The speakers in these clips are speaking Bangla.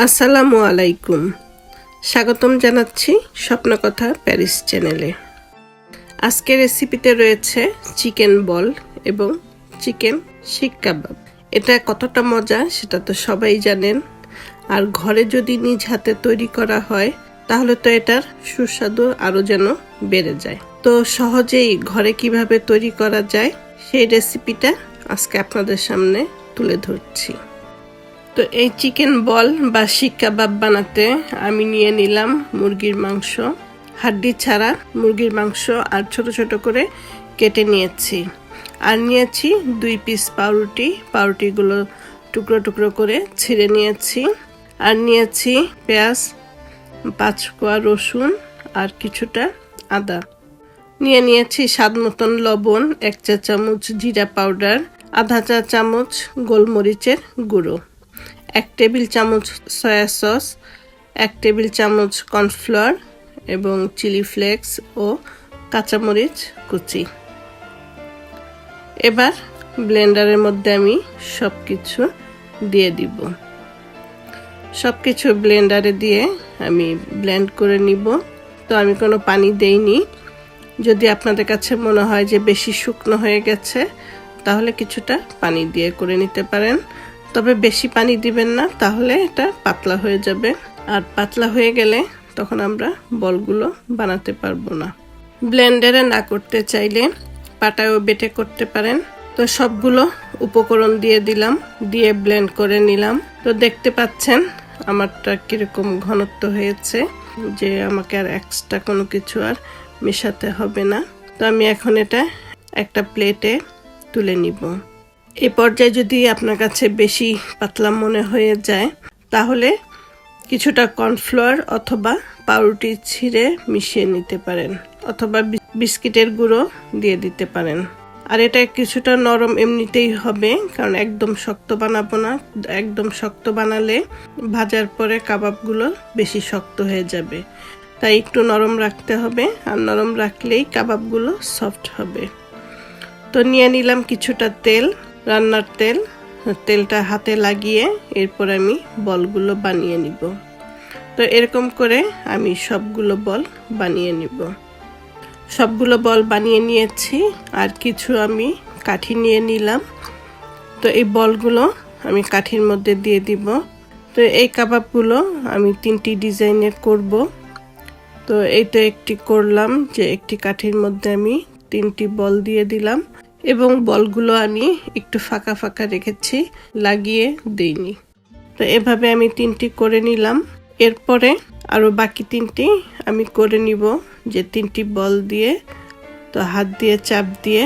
আসসালামু আলাইকুম। স্বাগতম জানাচ্ছি স্বপ্নকথা প্যারিস চ্যানেলে। আজকের রেসিপিতে রয়েছে চিকেন বল এবং চিকেন শিক কাবাব। এটা কতটা মজা সেটা তো সবাই জানেন, আর ঘরে যদি নিজ হাতে তৈরি করা হয় তাহলে তো এটার সুস্বাদু আরও যেন বেড়ে যায়। তো সহজেই ঘরে কিভাবে তৈরি করা যায় সেই রেসিপিটা আজকে আপনাদের সামনে তুলে ধরছি। তো এই চিকেন বল বা শিক কাবাব বানাতে আমি নিয়ে নিলাম মুরগির মাংস, হাড্ডি ছাড়া মুরগির মাংস, আর ছোট ছোট করে কেটে নিয়েছি। আর নিয়েছি 2 পিস পাউরুটি, পাউরুটিগুলো টুকরো টুকরো করে ছিঁড়ে নিয়েছি। আর নিয়েছি পেঁয়াজ, 5 কোয়া রসুন আর কিছুটা আদা। নিয়েছি স্বাদ মতন লবণ, 1 চা চামচ জিরা পাউডার, আধা চা চামচ গোলমরিচের গুঁড়ো, 1 টেবিল চামচ সয়া সস, 1 টেবিল চামচ কর্নফ্লাওয়ার এবং চিলি ফ্লেক্স ও কাঁচামরিচ কুচি। এবার ব্লেন্ডারের মধ্যে আমি সব কিছু দিয়ে দিব। সব কিছু ব্লেন্ডারে দিয়ে আমি ব্লেন্ড করে নিব। তো আমি কোনো পানি দেইনি। যদি আপনাদের কাছে মনে হয় যে বেশি শুকনো হয়ে গেছে তাহলে কিছুটা পানি দিয়ে করে নিতে পারেন, তবে বেশি পানি দিবেন না, তাহলে এটা পাতলা হয়ে যাবে। আর পাতলা হয়ে গেলে তখন আমরা বলগুলো বানাতে পারবো না। ব্লেন্ডারে না করতে চাইলে পাটায়ও বেটে করতে পারেন। তো সবগুলো উপকরণ দিয়ে দিলাম, দিয়ে ব্লেন্ড করে নিলাম। তো দেখতে পাচ্ছেন আমারটা কিরকম ঘনত্ব হয়েছে, যে আমাকে আর এক্সট্রা কোনো কিছু আর মেশাতে হবে না। তো আমি এখন এটা একটা প্লেটে তুলে নিব। এই পর্যায়ে যদি আপনার কাছে বেশি পাতলা মনে হয়ে যায় তাহলে কিছুটা কর্নফ্লাওয়ার অথবা পাউরুটি ছিঁড়ে মিশিয়ে নিতে পারেন, অথবা বিস্কিটের গুঁড়ো দিয়ে দিতে পারেন। আর এটা কিছুটা নরম এমনিতেই হবে, কারণ একদম শক্ত বানাবো না। একদম শক্ত বানালে ভাজার পরে কাবাবগুলো বেশি শক্ত হয়ে যাবে, তাই একটু নরম রাখতে হবে। আর নরম রাখলেই কাবাবগুলো সফট হবে। তো নিয়ে নিলাম কিছুটা তেল, রান্নার তেল। তেলটা হাতে লাগিয়ে এরপর আমি বলগুলো বানিয়ে নিব। তো এরকম করে আমি সবগুলো বল বানিয়ে নিব। সবগুলো বল বানিয়ে নিয়েছি, আর কিছু আমি কাঠি নিয়ে নিলাম। তো এই বলগুলো আমি কাঠির মধ্যে দিয়ে দিব। তো এই কাবাবগুলো আমি 3টি ডিজাইনের করব। তো এই তো একটি করলাম, যে একটি কাঠির মধ্যে আমি 3টি বল দিয়ে দিলাম, এবং বলগুলো আমি একটু ফাঁকা ফাঁকা রেখেছি, লাগিয়ে দিইনি। তো এভাবে আমি 3টি করে নিলাম। এরপরে আরও বাকি 3টি আমি করে নিব, যে 3টি বল দিয়ে তো হাত দিয়ে চাপ দিয়ে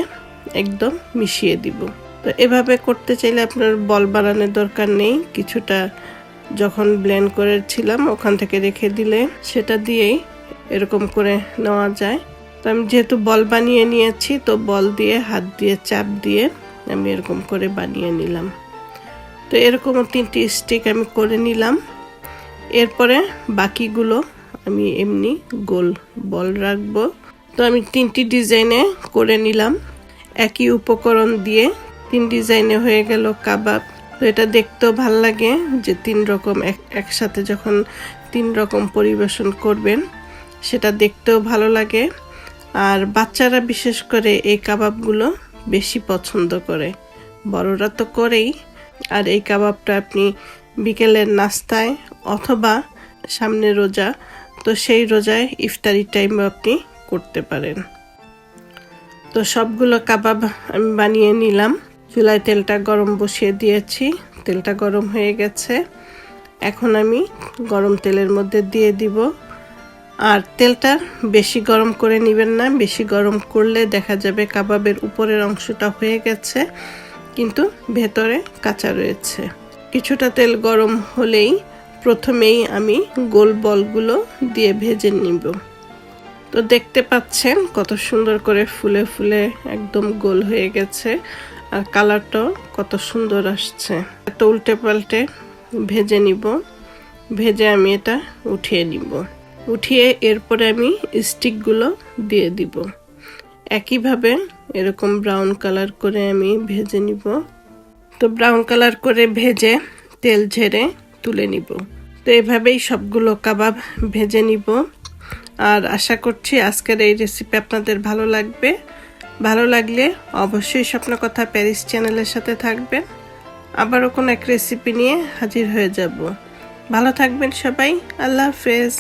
একদম মিশিয়ে দিব। তো এভাবে করতে চাইলে আপনার বল বানানোর দরকার নেই, কিছুটা যখন ব্লেন্ড করেছিলাম ওখান থেকে রেখে দিলে সেটা দিয়েই এরকম করে নেওয়া যায়। তো আমি যেহেতু বল বানিয়ে নিয়েছি, তো বল দিয়ে হাত দিয়ে চাপ দিয়ে আমি এরকম করে বানিয়ে নিলাম। তো এরকমও 3টি স্টিক আমি করে নিলাম। এরপরে বাকিগুলো আমি এমনি গোল বল রাখবো। তো আমি 3টি ডিজাইনে করে নিলাম। একই উপকরণ দিয়ে 3 ডিজাইনে হয়ে গেল কাবাব। তো এটা দেখতেও ভাল লাগে, যে 3 রকম একসাথে যখন 3 রকম পরিবেশন করবেন সেটা দেখতেও ভালো লাগে। আর বাচ্চারা বিশেষ করে এই কাবাবগুলো বেশি পছন্দ করে, বড়রা তো করেই। আর এই কাবাবটা আপনি বিকেলের নাস্তায় অথবা সামনে রোজা, তো সেই রোজায় ইফতারি টাইমে আপনি করতে পারেন। তো সবগুলো কাবাব আমি বানিয়ে নিলাম। চুলায় তেলটা গরম বসিয়ে দিয়েছি, তেলটা গরম হয়ে গেছে। এখন আমি গরম তেলের মধ্যে দিয়ে দিব। আর তেলটা বেশি গরম করে নেবেন না, বেশি গরম করলে দেখা যাবে কাবাবের উপরের অংশটা হয়ে গেছে কিন্তু ভেতরে কাঁচা রয়েছে। কিছুটা তেল গরম হলেই প্রথমেই আমি গোল বলগুলো দিয়ে ভেজে নিব। তো দেখতে পাচ্ছেন কত সুন্দর করে ফুলে ফুলে একদম গোল হয়ে গেছে, আর কালারটাও কত সুন্দর আসছে। তো উল্টে পাল্টে ভেজে নিব। ভেজে আমি এটা উঠিয়ে নিব। উঠিয়ে এরপরে আমি স্টিকগুলো দিয়ে দিব। একইভাবে এরকম ব্রাউন কালার করে আমি ভেজে নিব। তো ব্রাউন কালার করে ভেজে তেল ঝেড়ে তুলে নিব। তো এভাবেই সবগুলো কাবাব ভেজে নিব। আর আশা করছি আজকের এই রেসিপি আপনাদের ভালো লাগবে। ভালো লাগলে অবশ্যই স্বপ্ন কথা প্যারিস চ্যানেলের সাথে থাকবেন। আবারও কোনো এক রেসিপি নিয়ে হাজির হয়ে যাব। ভালো থাকবেন সবাই। আল্লাহ হাফেজ।